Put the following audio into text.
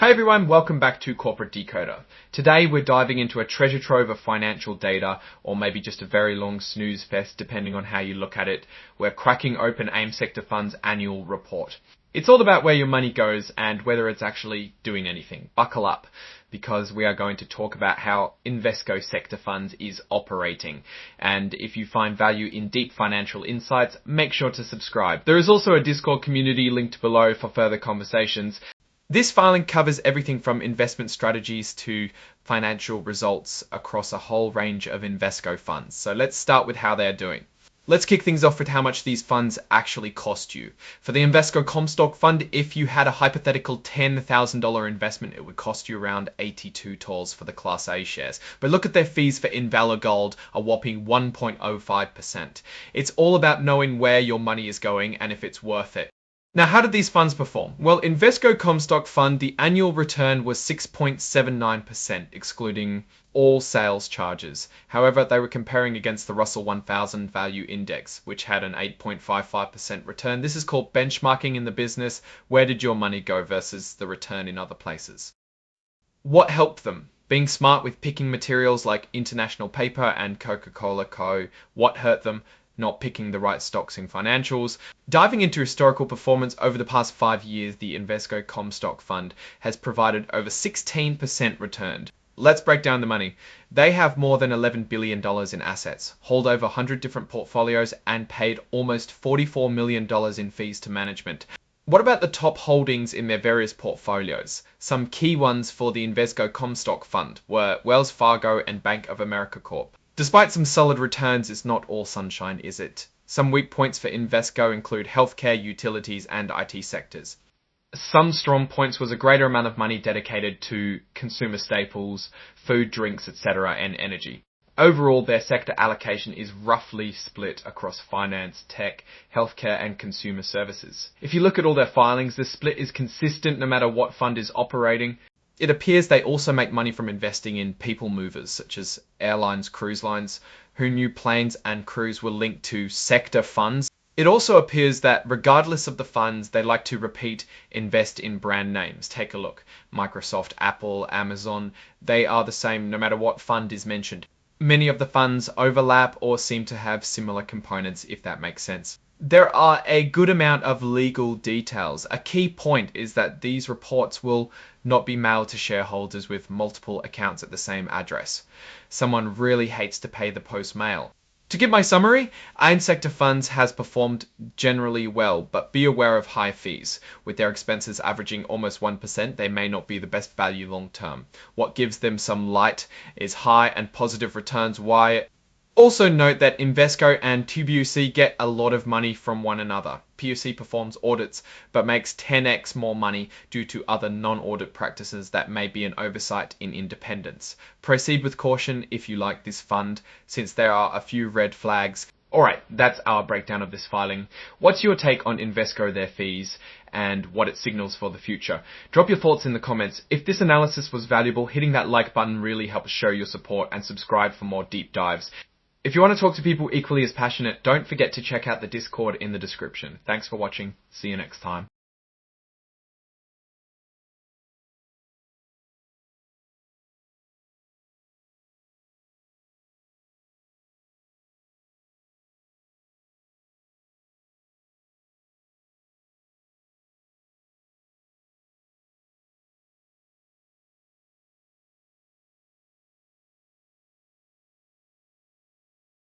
Hey everyone, welcome back to Corporate Decoder. Today we're diving into a treasure trove of financial data, or maybe just a very long snooze fest depending on how you look at it. We're cracking open AIM Sector Fund's annual report. It's all about where your money goes and whether it's actually doing anything. Buckle up, because we are going to talk about how Invesco Sector Funds is operating. And if you find value in deep financial insights, make sure to subscribe. There is also a Discord community linked below for further conversations. This filing covers everything from investment strategies to financial results across a whole range of Invesco funds. So let's start with how they're doing. Let's kick things off with how much these funds actually cost you. For the Invesco Comstock Fund, if you had a hypothetical $10,000 investment, it would cost you around 82 TOLs for the Class A shares. But look at their fees for Invalor Gold, a whopping 1.05%. It's all about knowing where your money is going and if it's worth it. Now, how did these funds perform? Well, Invesco Comstock Fund, the annual return was 6.79%, excluding all sales charges. However, they were comparing against the Russell 1000 Value Index, which had an 8.55% return. This is called benchmarking in the business. Where did your money go versus the return in other places? What helped them? Being smart with picking materials like International Paper and Coca-Cola Co. What hurt them? Not picking the right stocks in financials. Diving into historical performance over the past 5 years, the Invesco Comstock Fund has provided over 16% returned. Let's break down the money. They have more than $11 billion in assets, hold over 100 different portfolios, and paid almost $44 million in fees to management. What about the top holdings in their various portfolios? Some key ones for the Invesco Comstock Fund were Wells Fargo and Bank of America Corp. Despite some solid returns, it's not all sunshine, is it? Some weak points for Invesco include healthcare, utilities, and IT sectors. Some strong points was a greater amount of money dedicated to consumer staples, food, drinks, etc., and energy. Overall, their sector allocation is roughly split across finance, tech, healthcare, and consumer services. If you look at all their filings, the split is consistent no matter what fund is operating. It appears they also make money from investing in people movers, such as airlines, cruise lines. Who knew planes and crews were linked to sector funds? It also appears that regardless of the funds, they like to invest in brand names. Take a look. Microsoft, Apple, Amazon, they are the same no matter what fund is mentioned. Many of the funds overlap or seem to have similar components, if that makes sense. There are a good amount of legal details. A key point is that these reports will not be mailed to shareholders with multiple accounts at the same address. Someone really hates to pay the post mail. To give my summary, AIM Sector Funds has performed generally well, but be aware of high fees. With their expenses averaging almost 1%, they may not be the best value long term. What gives them some light is high and positive returns. Why? Also note that Invesco and PwC get a lot of money from one another. PwC performs audits but makes 10x more money due to other non-audit practices that may be an oversight in independence. Proceed with caution if you like this fund, since there are a few red flags. Alright, that's our breakdown of this filing. What's your take on Invesco, their fees, and what it signals for the future? Drop your thoughts in the comments. If this analysis was valuable, hitting that like button really helps show your support, and subscribe for more deep dives. If you want to talk to people equally as passionate, don't forget to check out the Discord in the description. Thanks for watching. See you next time.